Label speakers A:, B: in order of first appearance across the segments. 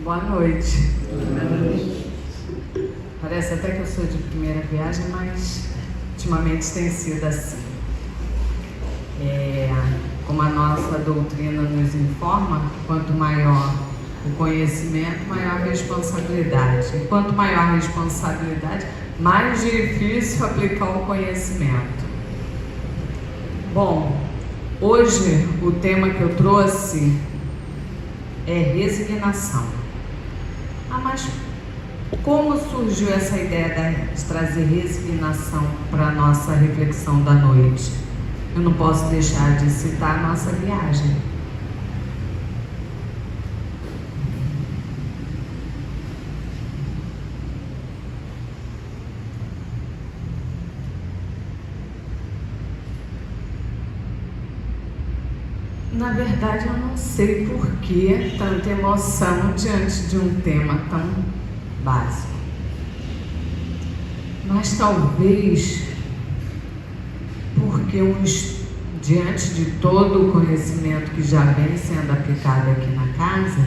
A: Boa noite. Parece até que eu sou de primeira viagem, mas ultimamente tem sido assim. Como a nossa doutrina nos informa, quanto maior o conhecimento, maior a responsabilidade. E quanto maior a responsabilidade, mais difícil aplicar o conhecimento. Bom, hoje o tema que eu trouxe é resignação. Mas como surgiu essa ideia de trazer resignação para a nossa reflexão da noite? Eu não posso deixar de citar a nossa viagem. Na verdade, eu não sei por que tanta emoção diante de um tema tão básico. Mas talvez porque diante de todo o conhecimento que já vem sendo aplicado aqui na casa,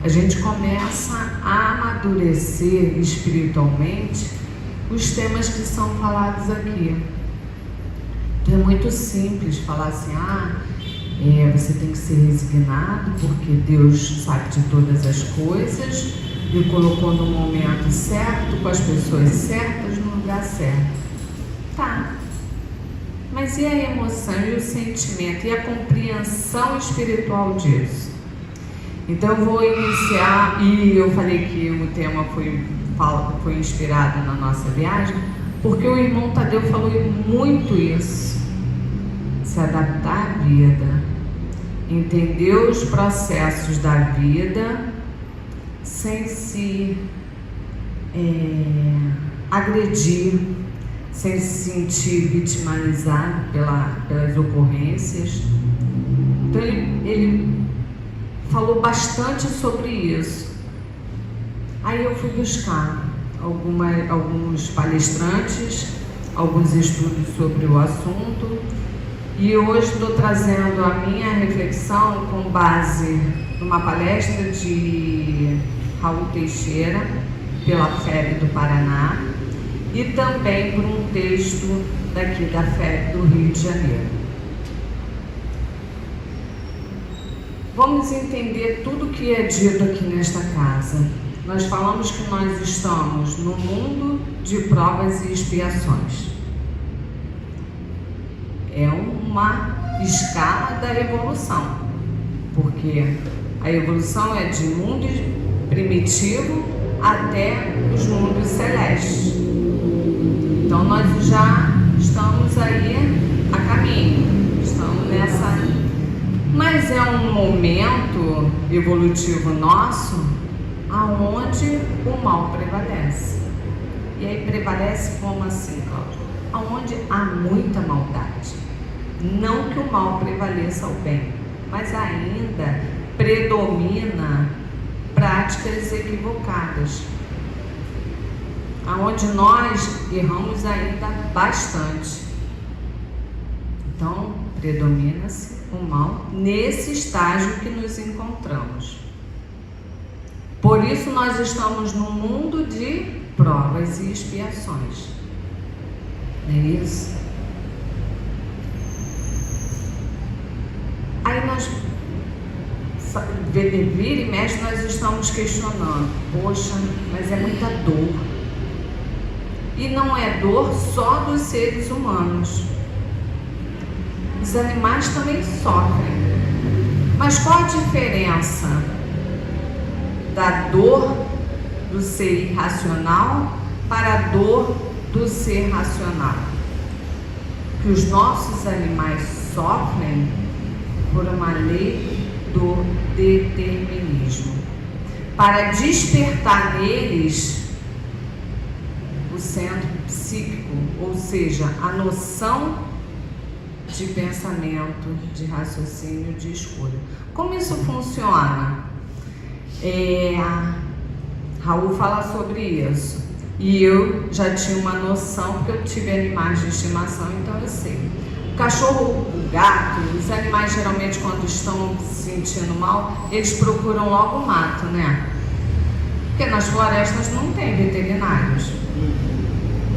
A: a gente começa a amadurecer espiritualmente os temas que são falados aqui. Então é muito simples falar assim, você tem que ser resignado porque Deus sabe de todas as coisas e colocou no momento certo, com as pessoas certas, no lugar certo. Tá. Mas e a emoção e o sentimento e a compreensão espiritual disso? Então eu vou iniciar, e eu falei que o tema foi inspirado na nossa viagem, porque o irmão Tadeu falou muito isso. Se adaptar à vida, entender os processos da vida sem se agredir, sem se sentir vitimizado pelas ocorrências. Então ele falou bastante sobre isso. Aí eu fui buscar alguns palestrantes, alguns estudos sobre o assunto, e hoje estou trazendo a minha reflexão com base numa palestra de Raul Teixeira, pela FEB do Paraná, e também por um texto daqui da FEB do Rio de Janeiro. Vamos entender tudo que é dito aqui nesta casa. Nós falamos que nós estamos no mundo de provas e expiações. É uma escala da evolução, porque a evolução é de mundo primitivo até os mundos celestes. Então nós já estamos aí a caminho, estamos nessa. Mas é um momento evolutivo nosso aonde o mal prevalece. E aí prevalece como assim, Cláudio? Aonde há muita maldade. Não que o mal prevaleça ao bem, mas ainda predomina práticas equivocadas, aonde nós erramos ainda bastante. Então, predomina-se o mal nesse estágio que nos encontramos. Por isso nós estamos num mundo de provas e expiações. Não é isso? Aí nós, vira e mexe, nós estamos questionando, poxa, mas é muita dor. E não é dor só dos seres humanos. Os animais também sofrem. Mas qual a diferença da dor do ser irracional para a dor do ser racional? Que os nossos animais sofrem por uma lei do determinismo, para despertar neles o centro psíquico, ou seja, a noção de pensamento, de raciocínio, de escolha. Como isso funciona? Raul fala sobre isso, e eu já tinha uma noção, porque eu tive animais de estimação, então eu sei. O cachorro, o gato, os animais geralmente quando estão se sentindo mal, eles procuram logo o mato, né? Porque nas florestas não tem veterinários.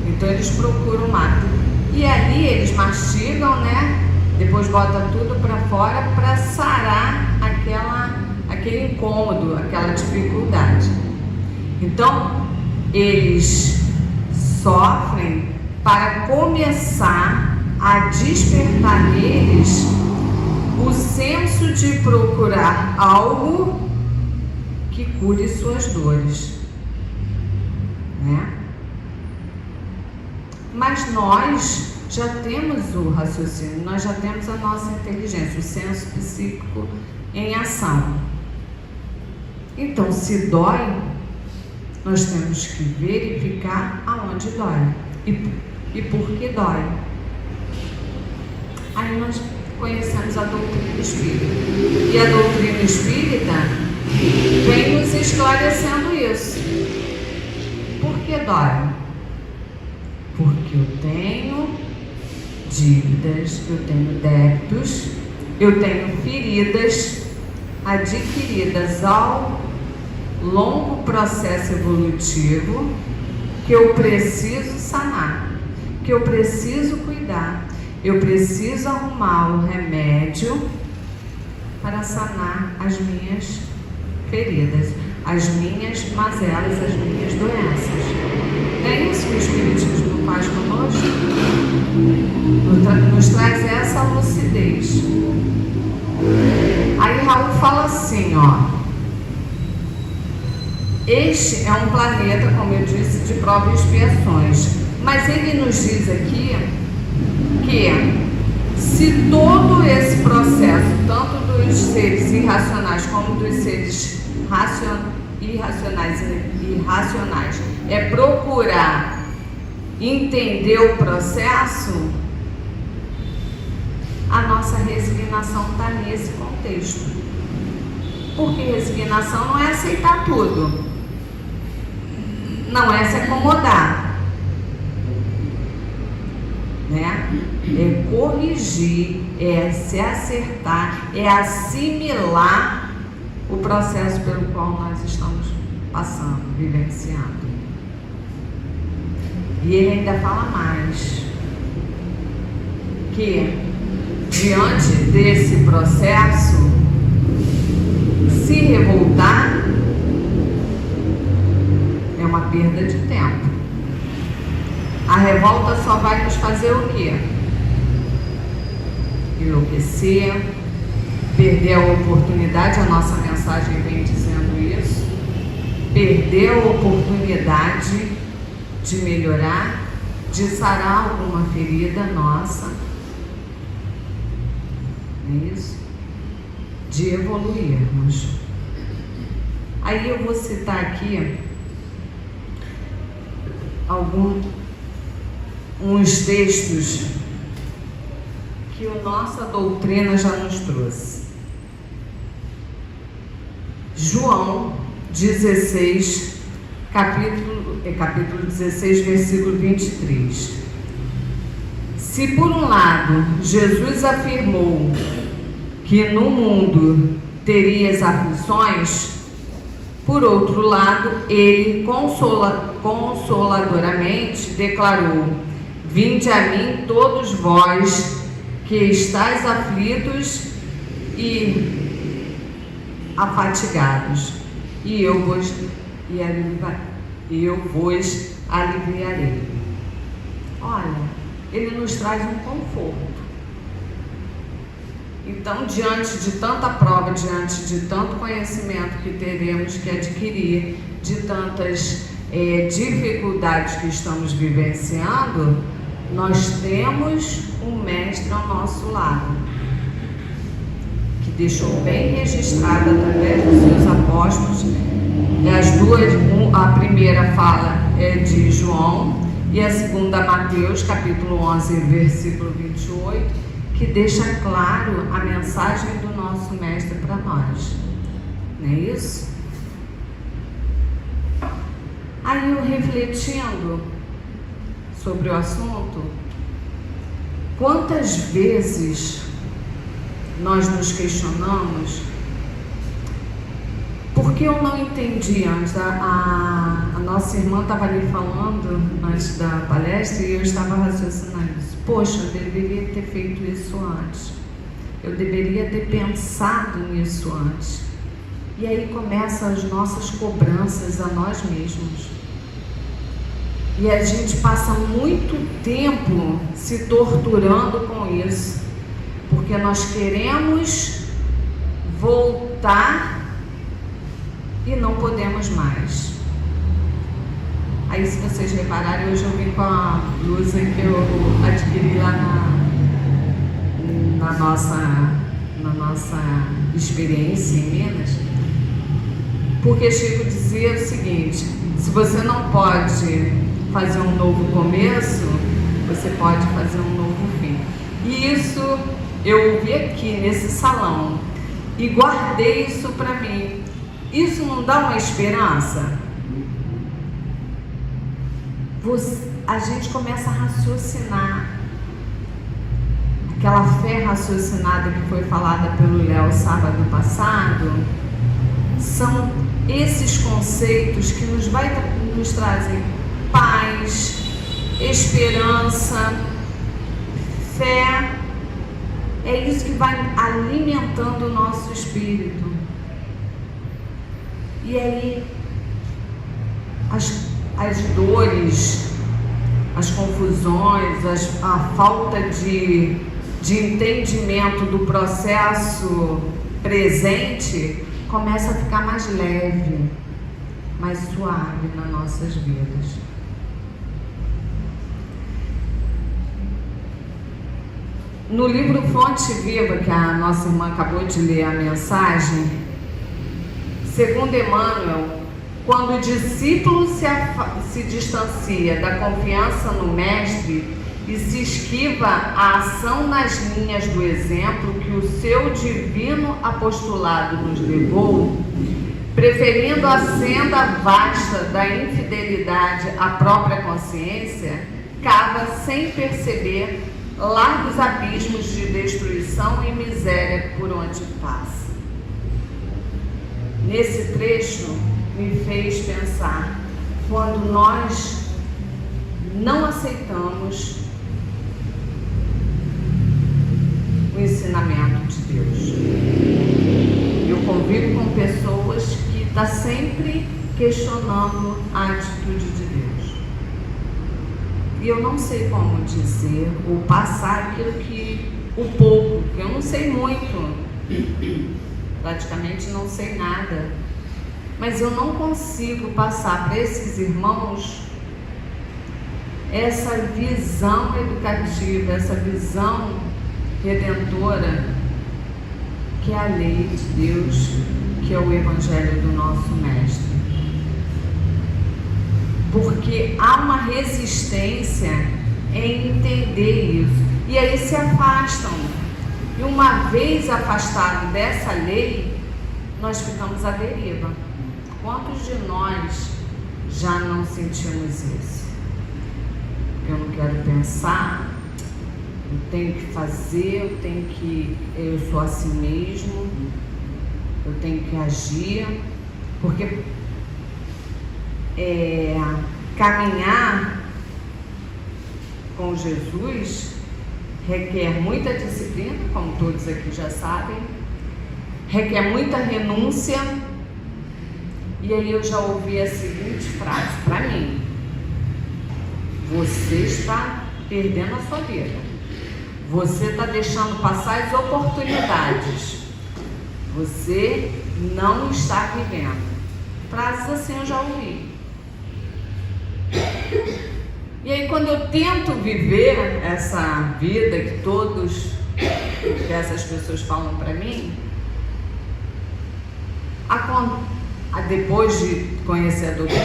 A: Então eles procuram o mato. E ali eles mastigam, né? Depois bota tudo para fora para sarar aquele incômodo, aquela dificuldade. Então eles sofrem para começar a despertar neles o senso de procurar algo que cure suas dores, né? Mas nós já temos o raciocínio, nós já temos a nossa inteligência, o senso psíquico em ação. Então, se dói, nós temos que verificar aonde dói e por que dói. Aí nós conhecemos a doutrina espírita. E a doutrina espírita vem nos esclarecendo isso. Por que dói? Porque eu tenho dívidas, eu tenho débitos, eu tenho feridas adquiridas ao longo processo evolutivo que eu preciso sanar, que eu preciso cuidar, eu preciso arrumar o remédio para sanar as minhas feridas, as minhas mazelas, as minhas doenças. É isso que o Espiritismo faz conosco? Nos traz essa lucidez. Aí Raul fala assim, ó. Este é um planeta, como eu disse, de provas e expiações. Mas ele nos diz aqui que se todo esse processo, tanto dos seres irracionais como dos seres irracionais e irracionais, é procurar entender o processo, a nossa resignação está nesse contexto. Porque resignação não é aceitar tudo, não é se acomodar, né? É corrigir, é se acertar, é assimilar o processo pelo qual nós estamos passando, vivenciando. E ele ainda fala mais, que diante desse processo, se revoltar é uma perda de tempo. A revolta só vai nos fazer o quê? Enlouquecer, perder a oportunidade, a nossa mensagem vem dizendo isso, perder a oportunidade de melhorar, de sarar alguma ferida nossa, não é isso? De evoluirmos. Aí eu vou citar aqui uns textos que a nossa doutrina já nos trouxe. João 16, capítulo 16, versículo 23. Se por um lado Jesus afirmou que no mundo terias aflições, por outro lado, ele consoladoramente declarou: vinde a mim todos vós que estáis aflitos e afatigados, e eu vos aliviarei. Olha, ele nos traz um conforto. Então, diante de tanta prova, diante de tanto conhecimento que teremos que adquirir, de tantas dificuldades que estamos vivenciando, nós temos um mestre ao nosso lado, que deixou bem registrado através dos seus apóstolos. A primeira fala é de João e a segunda Mateus, capítulo 11, versículo 28, que deixa claro a mensagem do nosso mestre para nós, não é isso? Aí eu refletindo sobre o assunto, Quantas vezes nós nos questionamos por que eu não entendi antes? A nossa irmã estava ali falando antes da palestra e eu estava raciocinando isso. Poxa, eu deveria ter feito isso antes. Eu deveria ter pensado nisso antes. E aí começam as nossas cobranças a nós mesmos. E a gente passa muito tempo se torturando com isso, porque nós queremos voltar e não podemos mais. Aí, se vocês repararem, hoje eu vim com a blusa que eu adquiri lá na nossa experiência em Minas, porque Chico dizia o seguinte: se você não pode fazer um novo começo, você pode fazer um novo fim. E isso eu ouvi aqui nesse salão e guardei isso para mim. Isso não dá uma esperança? A gente começa a raciocinar. Aquela fé raciocinada que foi falada pelo Léo sábado passado, são esses conceitos que nos trazem paz, esperança, fé. É isso que vai alimentando o nosso espírito. E aí as dores, as confusões, a falta de entendimento do processo presente começa a ficar mais leve, mais suave nas nossas vidas. No livro Fonte Viva, que a nossa irmã acabou de ler a mensagem, segundo Emmanuel, quando o discípulo se distancia da confiança no mestre e se esquiva a ação nas linhas do exemplo que o seu divino apostolado nos levou, preferindo a senda vasta da infidelidade à própria consciência, cava sem perceber largos abismos de destruição e miséria por onde passa. Nesse trecho me fez pensar, quando nós não aceitamos o ensinamento de Deus. Eu convivo com pessoas que estão sempre questionando a atitude de Deus. E eu não sei como dizer ou passar aquilo que o pouco, que eu não sei muito, praticamente não sei nada, mas eu não consigo passar para esses irmãos essa visão educativa, essa visão redentora, que é a lei de Deus, que é o Evangelho do nosso Mestre. Porque há uma resistência em entender isso, e aí se afastam. E uma vez afastado dessa lei, nós ficamos à deriva. Quantos de nós já não sentimos isso? Eu não quero pensar, eu tenho que fazer, eu sou assim mesmo, eu tenho que agir, porque caminhar com Jesus requer muita disciplina, como todos aqui já sabem, requer muita renúncia. E aí eu já ouvi a seguinte frase para mim: você está perdendo a sua vida, você está deixando passar as oportunidades, você não está vivendo. Frases assim eu já ouvi. E aí quando eu tento viver essa vida que essas pessoas falam para mim, depois de conhecer a doutrina,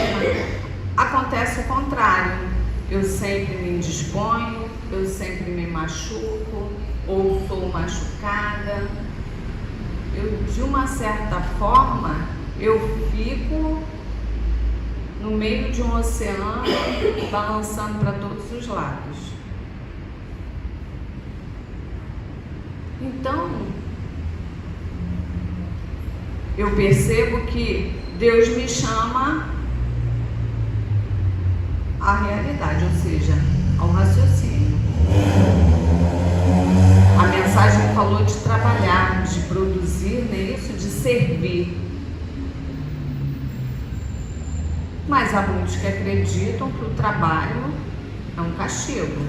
A: acontece o contrário. Eu sempre me indisponho, eu sempre me machuco, ou sou machucada. De uma certa forma, eu fico no meio de um oceano, balançando para todos os lados. Então, eu percebo que Deus me chama à realidade, ou seja, ao raciocínio. A mensagem falou de trabalhar, de produzir, não é isso? De servir. Mas há muitos que acreditam que o trabalho é um castigo,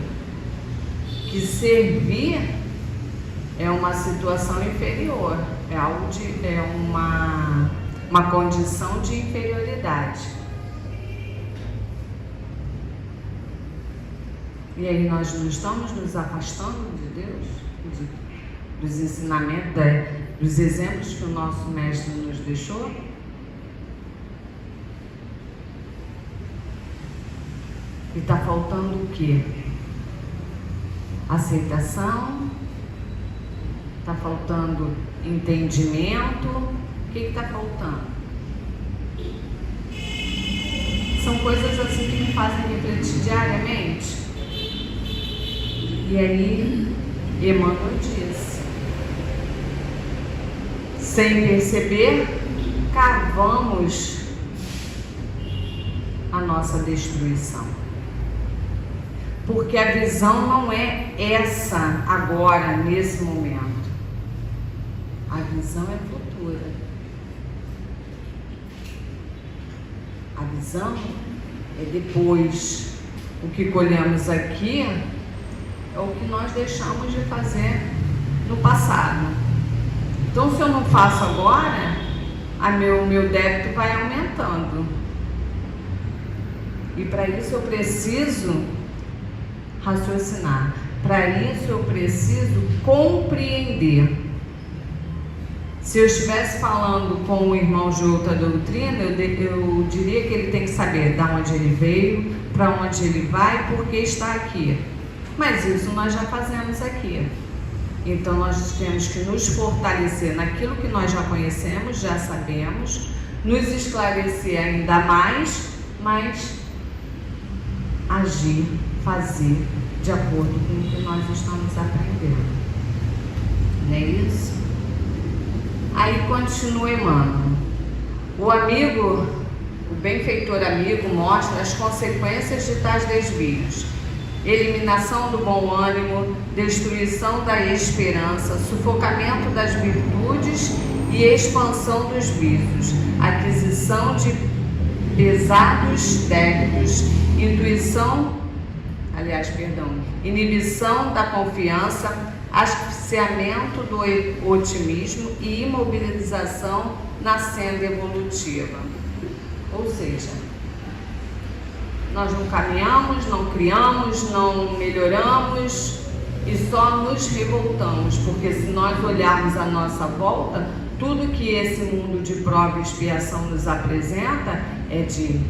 A: que servir é uma situação inferior, é algo uma condição de inferioridade. E aí nós não estamos nos afastando de Deus, dos ensinamentos, dos exemplos que o nosso mestre nos deixou? E está faltando o quê? Aceitação? Está faltando entendimento? O que está faltando? São coisas assim que me fazem refletir diariamente. E aí, Emmanuel diz: sem perceber, cavamos a nossa destruição. Porque a visão não é essa agora, nesse momento. A visão é futura. A visão é depois. O que colhemos aqui é o que nós deixamos de fazer no passado. Então, se eu não faço agora, meu débito vai aumentando. E para isso eu preciso raciocinar. Para isso eu preciso compreender. Se eu estivesse falando com o irmão de outra doutrina, eu diria que ele tem que saber de onde ele veio, para onde ele vai e por que está aqui. Mas isso nós já fazemos aqui. Então nós temos que nos fortalecer naquilo que nós já conhecemos, já sabemos, nos esclarecer ainda mais, mas agir, fazer de acordo com o que nós estamos aprendendo. Não é isso? Aí continua Emmanuel. O amigo, o benfeitor amigo, mostra as consequências de tais desvios: eliminação do bom ânimo, destruição da esperança, sufocamento das virtudes e expansão dos vícios, aquisição de pesados débitos, inibição da confiança, asfixiamento do otimismo e imobilização na senda evolutiva. Ou seja, nós não caminhamos, não criamos, não melhoramos e só nos revoltamos, porque se nós olharmos à nossa volta, tudo que esse mundo de prova e expiação nos apresenta é de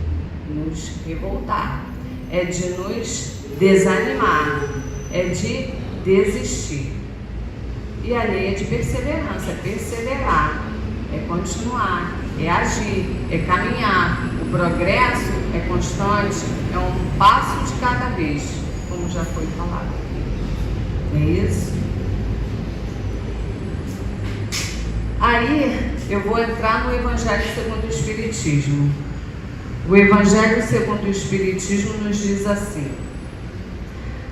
A: nos revoltar, é de nos desanimar, é de desistir. E a lei é de perseverança, é perseverar, é continuar, é agir, é caminhar. O progresso é constante, é um passo de cada vez, como já foi falado. É isso? Aí eu vou entrar no Evangelho segundo o Espiritismo. O Evangelho segundo o Espiritismo nos diz assim: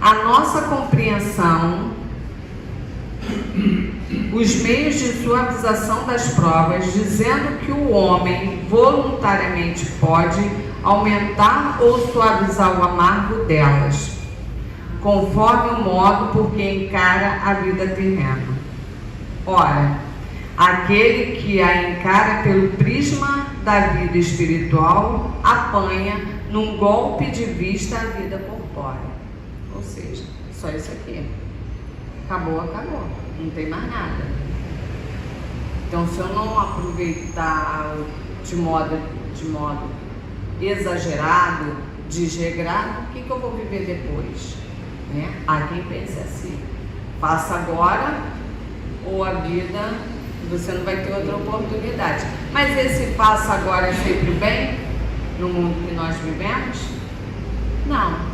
A: a nossa compreensão, os meios de suavização das provas, dizendo que o homem voluntariamente pode aumentar ou suavizar o amargo delas, conforme o modo por que encara a vida terrena. Ora, aquele que a encara pelo prisma da vida espiritual apanha num golpe de vista a vida corpórea. Ou seja, só isso aqui. Acabou, acabou. Não tem mais nada. Então, se eu não aproveitar de modo exagerado, desregrado, o que eu vou viver depois? Né? Há quem pense assim: faça agora ou a vida, você não vai ter outra oportunidade. Mas esse faça agora é sempre bem no mundo que nós vivemos? Não.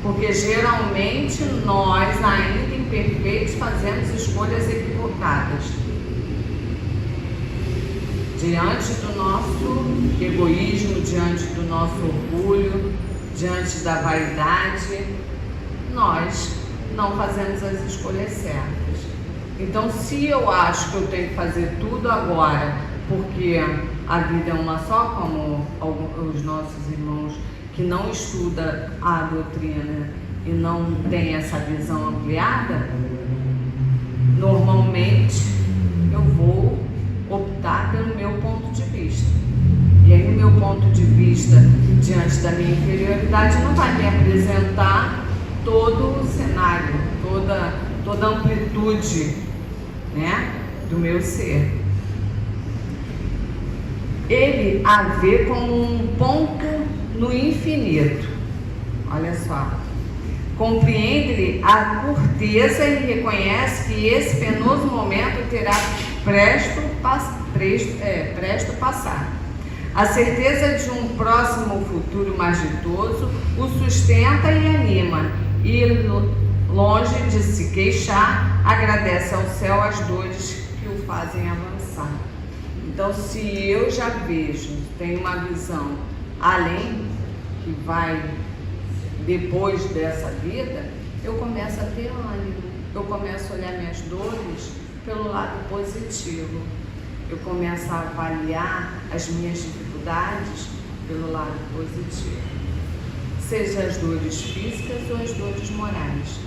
A: Porque geralmente nós, ainda imperfeitos, fazemos escolhas equivocadas. Diante do nosso egoísmo, diante do nosso orgulho, diante da vaidade, nós não fazemos as escolhas certas. Então, se eu acho que eu tenho que fazer tudo agora, porque a vida é uma só, como os nossos irmãos que não estudam a doutrina e não tem essa visão ampliada, normalmente eu vou optar pelo meu ponto de vista. E aí o meu ponto de vista diante da minha inferioridade não vai me apresentar todo o cenário, toda a amplitude, né, do meu ser. Ele a vê como um ponto no infinito. Olha só. Compreende-lhe a curteza e reconhece que esse penoso momento terá presto passar. A certeza de um próximo futuro mais ditoso o sustenta e anima, e longe de se queixar, agradece ao céu as dores que o fazem avançar. Então, se eu já vejo, tenho uma visão além, que vai depois dessa vida, eu começo a ter ânimo, eu começo a olhar minhas dores pelo lado positivo, eu começo a avaliar as minhas dificuldades pelo lado positivo, seja as dores físicas ou as dores morais,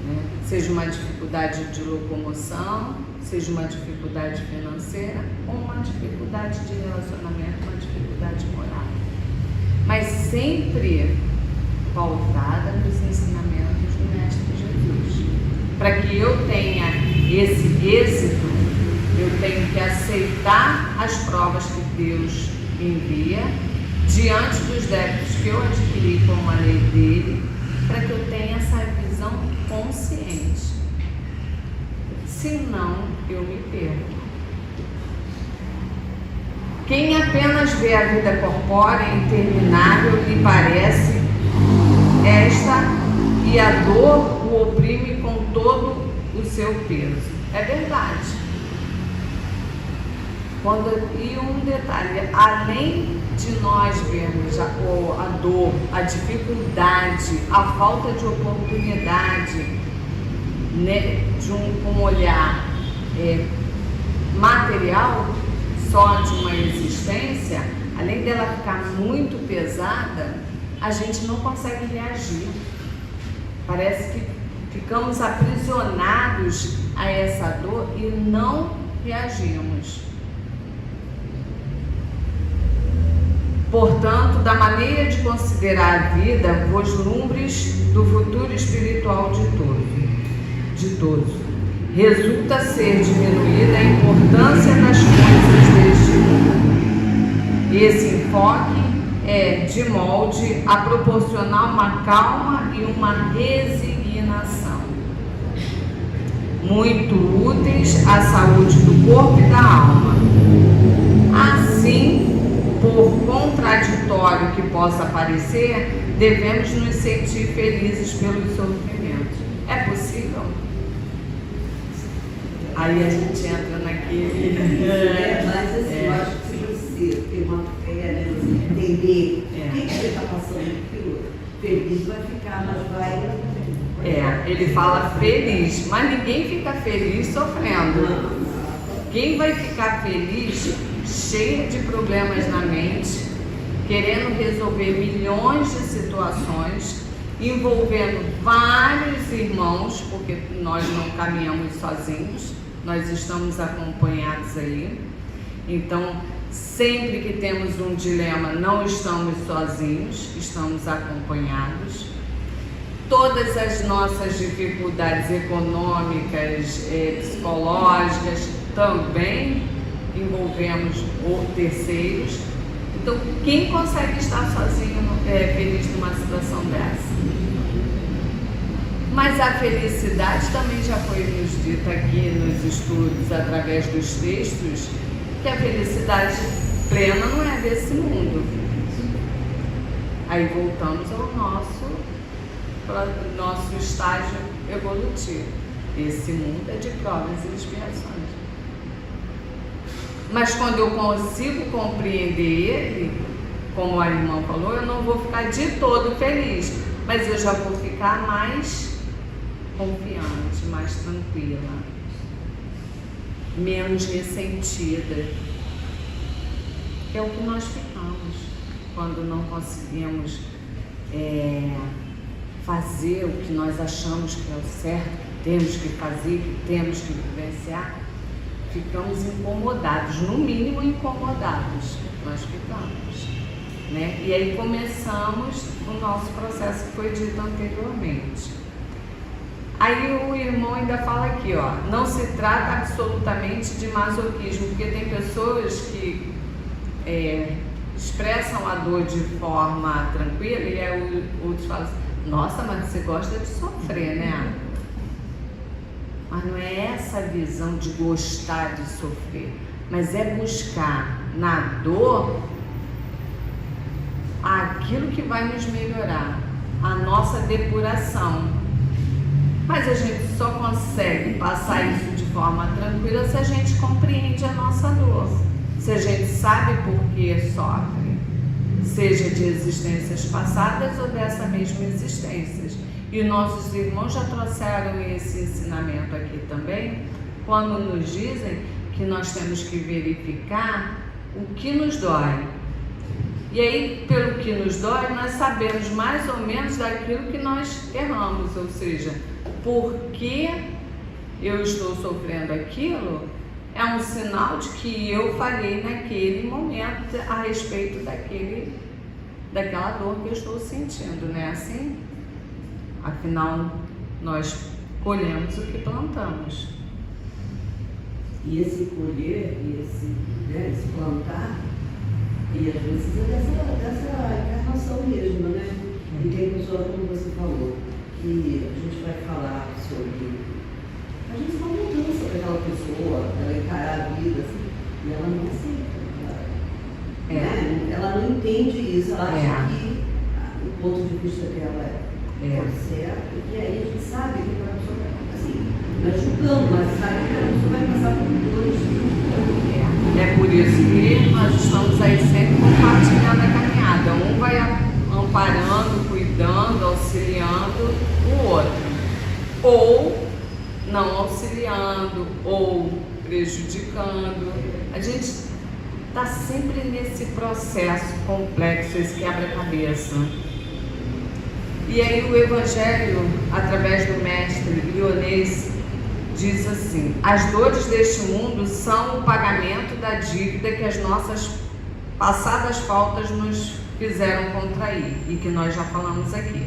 A: né? Seja uma dificuldade de locomoção, seja uma dificuldade financeira ou uma dificuldade de relacionamento, uma dificuldade moral, mas sempre pautada nos ensinamentos do Mestre Jesus. Para que eu tenha esse êxito, eu tenho que aceitar as provas que Deus envia diante dos débitos que eu adquiri com a lei dele, para que eu tenha essa visão consciente. Senão, eu me perco. Quem apenas vê a vida corpórea interminável lhe parece esta, e a dor o oprime com todo o seu peso. É verdade. E um detalhe, além de nós vermos a dor, a dificuldade, a falta de oportunidade, né, com um olhar material, só de uma existência, além dela ficar muito pesada, a gente não consegue reagir. Parece que ficamos aprisionados a essa dor e não reagimos. Portanto, da maneira de considerar a vida, vislumbres do futuro espiritual ditoso, resulta ser diminuída a importância das coisas deste mundo. Esse enfoque é de molde a proporcionar uma calma e uma resignação, muito úteis à saúde do corpo e da alma. Assim, por contraditório que possa parecer, devemos nos sentir felizes pelos sofrimentos. É possível? Aí a gente entra naquele...
B: Mas assim, eu acho que se você ter uma fé, entender o que você está passando aquilo, feliz vai ficar, mas vai...
A: ele fala feliz, mas ninguém fica feliz sofrendo. Quem vai ficar feliz, cheio de problemas na mente, querendo resolver milhões de situações, envolvendo vários irmãos, porque nós não caminhamos sozinhos, nós estamos acompanhados aí. Então, sempre que temos um dilema, não estamos sozinhos, estamos acompanhados. Todas as nossas dificuldades econômicas, psicológicas, também envolvemos terceiros. Então, quem consegue estar sozinho, feliz numa situação dessa? Mas a felicidade também já foi nos dita aqui nos estudos, através dos textos, que a felicidade plena não é desse mundo. Aí voltamos ao nosso para o nosso estágio evolutivo. Esse mundo é de provas e expiações. Mas quando eu consigo compreender ele, como a irmã falou, eu não vou ficar de todo feliz, mas eu já vou ficar mais confiante, mais tranquila, menos ressentida. É o que nós ficamos quando não conseguimos fazer o que nós achamos que é o certo, que temos que fazer, que temos que vivenciar. Ficamos incomodados, no mínimo incomodados, nós ficamos, né? E aí começamos o nosso processo que foi dito anteriormente. Aí o irmão ainda fala aqui, ó, não se trata absolutamente de masoquismo, porque tem pessoas que expressam a dor de forma tranquila e aí outros falam assim, nossa, mas você gosta de sofrer, né? Mas não é essa a visão de gostar de sofrer, mas é buscar na dor aquilo que vai nos melhorar, a nossa depuração. Mas a gente só consegue passar isso de forma tranquila se a gente compreende a nossa dor, se a gente sabe por que sofre, seja de existências passadas ou dessa mesma existência. E nossos irmãos já trouxeram esse ensinamento aqui também, quando nos dizem que nós temos que verificar o que nos dói. E aí, pelo que nos dói, nós sabemos mais ou menos daquilo que nós erramos, ou seja, por que eu estou sofrendo aquilo, é um sinal de que eu falhei naquele momento a respeito daquela dor que eu estou sentindo, não é assim? Afinal, nós colhemos o que plantamos.
B: E esse colher, esse plantar, e às vezes é dessa encarnação mesmo, né? E tem pessoas, como você falou, que a gente vai falar sobre, a gente não mudança para aquela pessoa, ela encarar a vida assim, e ela não aceita. Né? Ela não entende isso, ela acha que o ponto de vista dela é certo, e aí a gente sabe que a pessoa vai, assim, não é julgando, mas sabe que a pessoa vai passar por dores.
A: É por isso que nós estamos aí sempre compartilhando a caminhada. Um vai amparando, cuidando, auxiliando o outro. Ou não auxiliando, ou prejudicando. A gente está sempre nesse processo complexo, esse quebra-cabeça. E aí o Evangelho, através do mestre Lyonês, diz assim: as dores deste mundo são o pagamento da dívida que as nossas passadas faltas nos fizeram contrair e que nós já falamos aqui.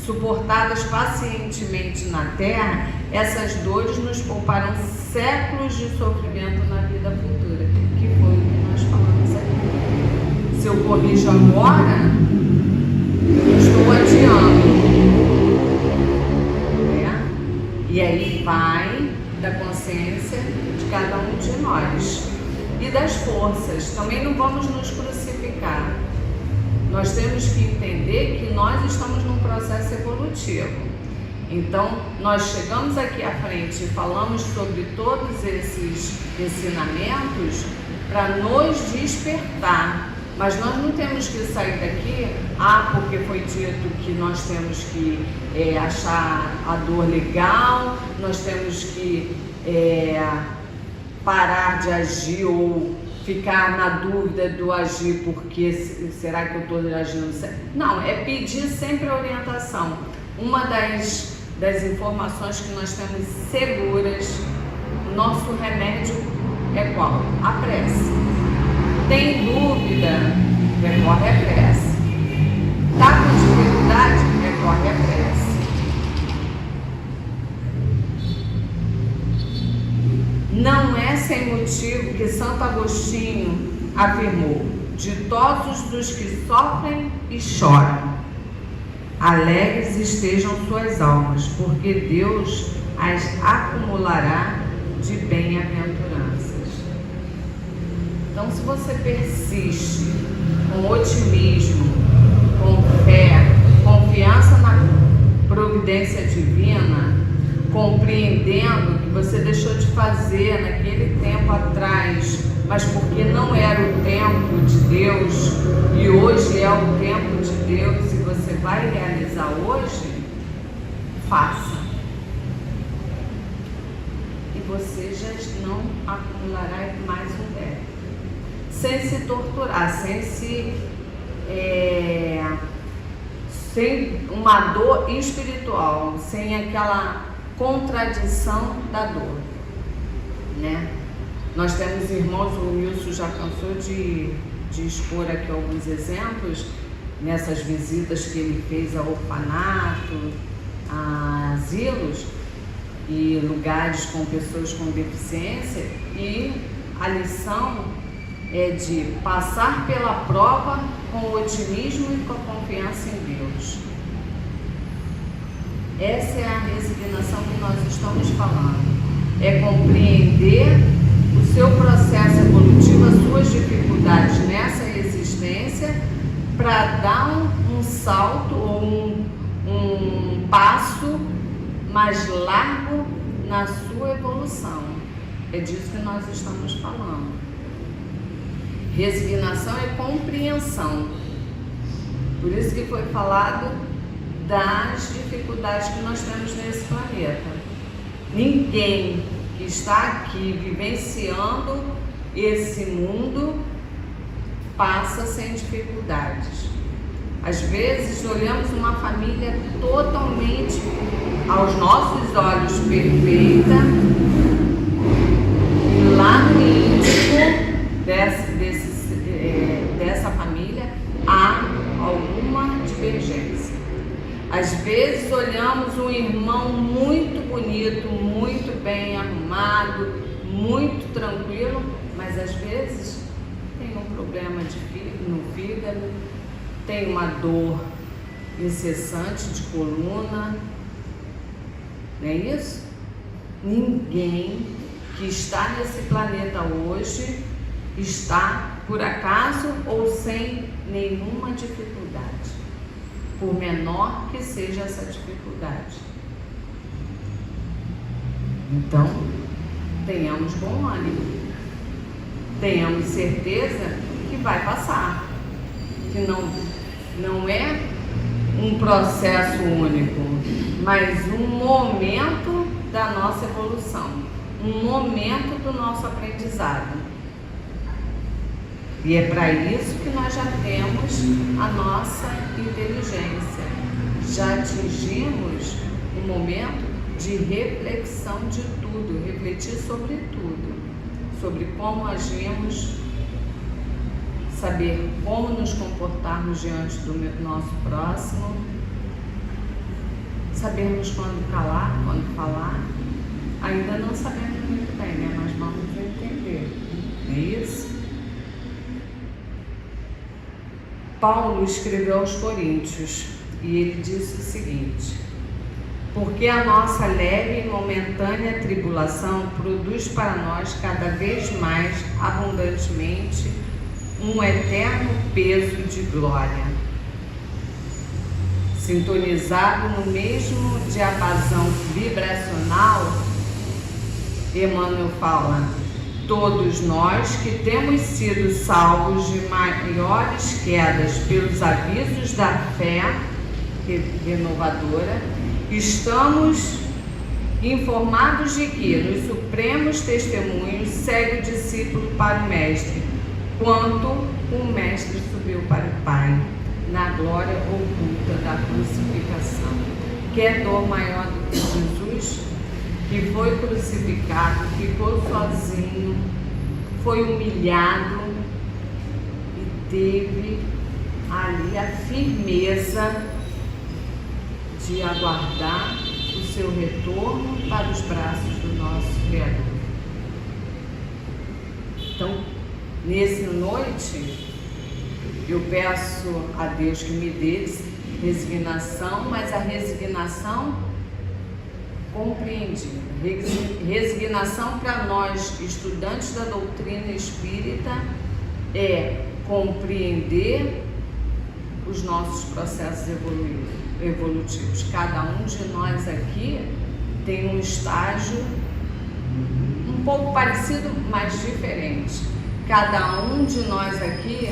A: Suportadas pacientemente na terra, essas dores nos pouparão séculos de sofrimento na vida futura, que foi o que nós falamos aqui. Se eu corrijo agora, estou adiando. E aí vai da consciência de cada um de nós e das forças. Também não vamos nos crucificar. Nós temos que entender que nós estamos num processo evolutivo. Então, nós chegamos aqui à frente e falamos sobre todos esses ensinamentos para nos despertar. Mas nós não temos que sair daqui, porque foi dito que nós temos que achar a dor legal, nós temos que parar de agir ou ficar na dúvida do agir, porque será que eu estou agindo certo? Não, é pedir sempre a orientação. Uma das informações que nós temos seguras, nosso remédio é qual? A prece. Tem dúvida? Recorre à prece. Está com dificuldade? Recorre à prece. Não é sem motivo que Santo Agostinho afirmou: ditosos dos que sofrem e choram, alegres estejam suas almas, porque Deus as acumulará de bem-aventuranças. Então, se você persiste com otimismo, com fé, confiança providência divina, compreendendo que você deixou de fazer naquele tempo atrás, mas porque não era o tempo de Deus e hoje é o tempo de Deus e você vai realizar hoje, faça. E você já não acumulará mais um débito. Sem se torturar, sem uma dor espiritual, sem aquela contradição da dor, né? Nós temos irmãos, o Wilson já cansou de expor aqui alguns exemplos, nessas visitas que ele fez ao orfanato, a asilos e lugares com pessoas com deficiência, e a lição é de passar pela prova com otimismo e com confiança em Deus. Essa é a resignação que nós estamos falando. É compreender o seu processo evolutivo, as suas dificuldades nessa existência, para dar um salto ou um passo mais largo na sua evolução. É disso que nós estamos falando. Resignação é compreensão. Por isso que foi falado das dificuldades que nós temos nesse planeta. Ninguém que está aqui vivenciando esse mundo passa sem dificuldades. Às vezes olhamos uma família totalmente, aos nossos olhos, perfeita, e lá no íntimo dessa família há alguma divergência. Às vezes olhamos um irmão muito bonito, muito bem arrumado, muito tranquilo, mas às vezes tem um problema no fígado, tem uma dor incessante de coluna, não é isso? Ninguém que está nesse planeta hoje está por acaso ou sem nenhuma dificuldade, por menor que seja essa dificuldade. Então, tenhamos bom ânimo, tenhamos certeza que vai passar, que não é um processo único, mas um momento da nossa evolução, um momento do nosso aprendizado. E é para isso que nós já temos a nossa inteligência. Já atingimos um momento de reflexão de tudo, refletir sobre tudo, sobre como agimos, saber como nos comportarmos diante do nosso próximo, sabermos quando calar, quando falar. Ainda não sabemos muito bem, né? Mas vamos entender. É isso? Paulo escreveu aos Coríntios e ele disse o seguinte: porque a nossa leve e momentânea tribulação produz para nós cada vez mais abundantemente um eterno peso de glória, sintonizado no mesmo diapasão vibracional. Emmanuel fala: todos nós que temos sido salvos de maiores quedas pelos avisos da fé renovadora, estamos informados de que nos supremos testemunhos segue o discípulo para o Mestre, quanto o Mestre subiu para o Pai, na glória oculta da crucificação. Quer dor maior do que Jesus, que foi crucificado, ficou sozinho, foi humilhado e teve ali a firmeza de aguardar o seu retorno para os braços do nosso Criador. Então, nessa noite, eu peço a Deus que me dê resignação, mas a resignação compreendida. Resignação para nós, estudantes da doutrina espírita, é compreender os nossos processos evolutivos. Cada um de nós aqui tem um estágio um pouco parecido, mas diferente. Cada um de nós aqui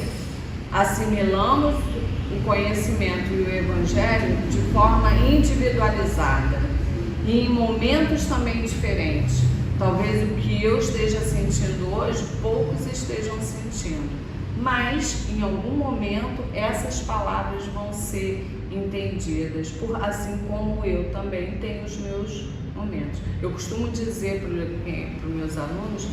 A: assimilamos o conhecimento e o Evangelho de forma individualizada e em momentos também diferentes. Talvez o que eu esteja sentindo hoje, poucos estejam sentindo, mas em algum momento essas palavras vão ser entendidas, assim como eu também tenho os meus momentos. Eu costumo dizer para os meus alunos,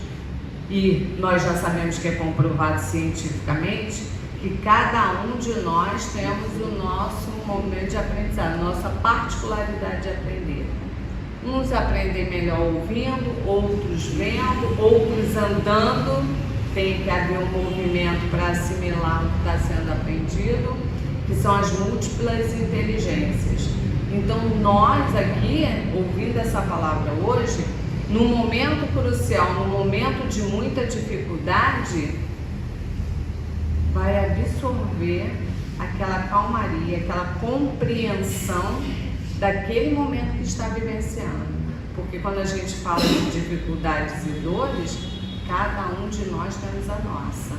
A: e nós já sabemos que é comprovado cientificamente, que cada um de nós temos o nosso momento de aprendizado, nossa particularidade de aprender. Uns aprendem melhor ouvindo, outros vendo, outros andando. Tem que haver um movimento para assimilar o que está sendo aprendido, que são as múltiplas inteligências. Então nós aqui, ouvindo essa palavra hoje, num momento crucial, num momento de muita dificuldade, vai absorver aquela calmaria, aquela compreensão daquele momento que está vivenciando. Porque quando a gente fala de dificuldades e dores, cada um de nós temos a nossa.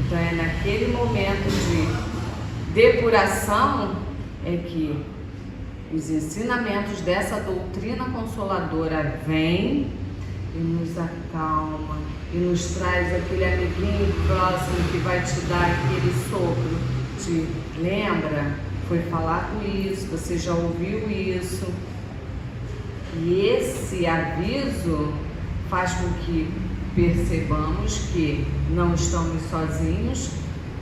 A: Então é naquele momento de depuração é que os ensinamentos dessa doutrina consoladora vêm e nos acalma e nos traz aquele amiguinho próximo que vai te dar aquele sopro de lembra, foi falado isso, você já ouviu isso. E esse aviso faz com que percebamos que não estamos sozinhos,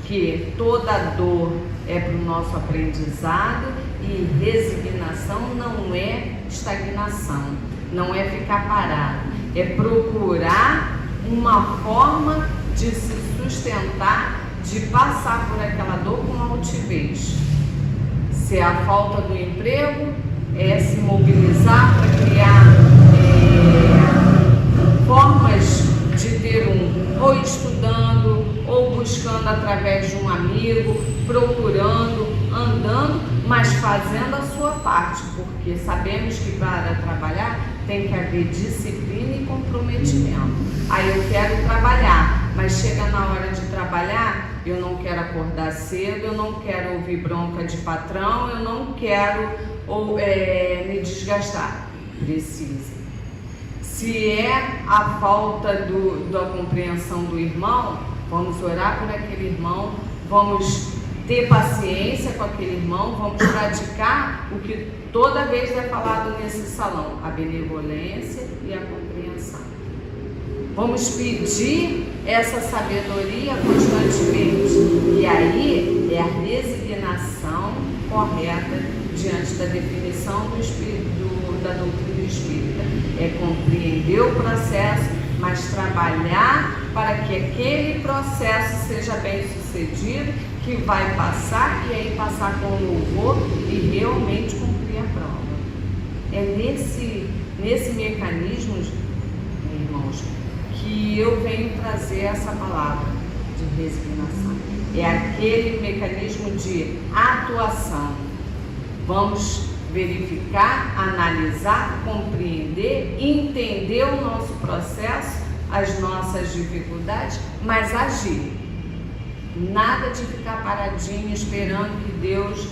A: que toda dor é para o nosso aprendizado e resignação não é estagnação, não é ficar parado, é procurar uma forma de se sustentar, de passar por aquela dor com altivez. Se é a falta do emprego, é se mobilizar para criar formas de ter ou estudando, ou buscando através de um amigo, procurando, andando, mas fazendo a sua parte, porque sabemos que para trabalhar tem que haver disciplina e comprometimento. Aí eu quero trabalhar, mas chega na hora de trabalhar, eu não quero acordar cedo, eu não quero ouvir bronca de patrão, eu não quero me desgastar. Precisa. Se é a falta da compreensão do irmão, vamos orar por aquele irmão, vamos ter paciência com aquele irmão, vamos praticar o que toda vez é falado nesse salão, a benevolência e a compreensão. Vamos pedir essa sabedoria constantemente. E aí é a resignação correta diante da definição do espírito, da doutrina espírita. É compreender o processo, mas trabalhar para que aquele processo seja bem sucedido, que vai passar e aí passar com louvor e realmente cumprir a prova. É nesse mecanismo, irmãos, que eu venho trazer essa palavra de resignação. É aquele mecanismo de atuação. Vamos verificar, analisar, compreender, entender o nosso processo, as nossas dificuldades, mas agir. Nada de ficar paradinho esperando que Deus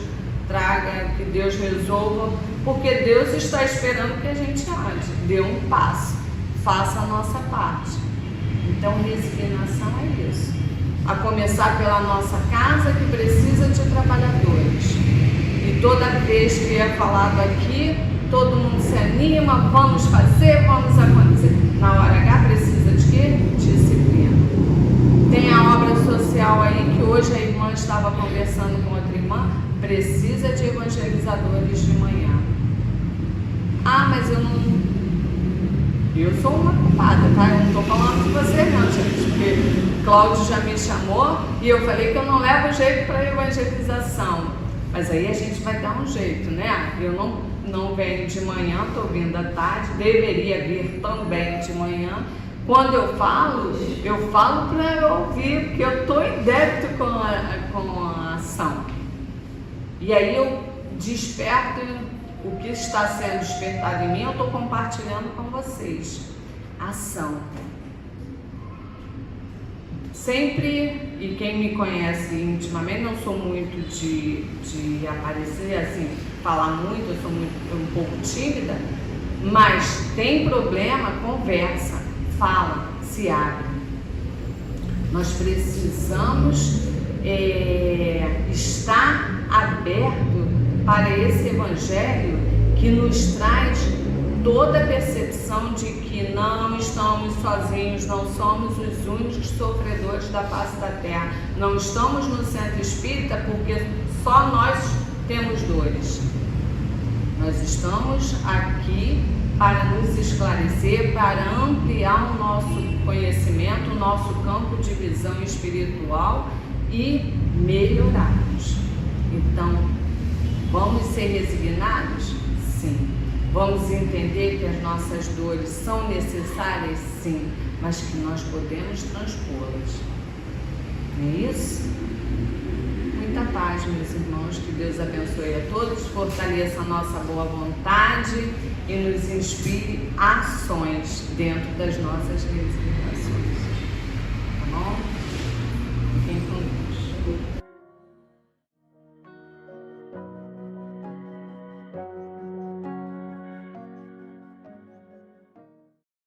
A: traga, que Deus resolva, porque Deus está esperando que a gente ande, dê um passo, faça a nossa parte. Então, resignação é isso. A começar pela nossa casa, que precisa de trabalhadores. E toda vez que é falado aqui, todo mundo se anima, vamos fazer, vamos acontecer. Na hora H precisa de quê? Disciplina. Tem a obra social aí, que hoje a irmã estava conversando com outra irmã, precisa de evangelizadores de manhã. Ah, mas eu não... Eu sou uma culpada, tá? Eu não estou falando de você não, gente, porque Cláudio já me chamou e eu falei que eu não levo jeito para evangelização. Mas aí a gente vai dar um jeito, né? Eu não venho de manhã, estou vindo à tarde, deveria vir também de manhã. Quando eu falo para ouvir, porque eu estou em débito com a ação. E aí eu desperto o que está sendo despertado em mim, eu estou compartilhando com vocês. Ação. Sempre, e quem me conhece intimamente, não sou muito de aparecer, assim, falar muito, eu sou um pouco tímida, mas tem problema, conversa, fala, se abre. Nós precisamos estar aberto para esse evangelho que nos traz toda a percepção de que não estamos sozinhos, não somos os únicos sofredores da face da terra, não estamos no centro espírita porque só nós temos dores. Nós estamos aqui para nos esclarecer, para ampliar o nosso conhecimento, o nosso campo de visão espiritual e melhorarmos. Então, vamos ser resignados? Sim. Vamos entender que as nossas dores são necessárias? Sim, mas que nós podemos transpô-las. Não é isso? Muita paz, meus irmãos, que Deus abençoe a todos, fortaleça a nossa boa vontade e nos inspire ações dentro das nossas resignações.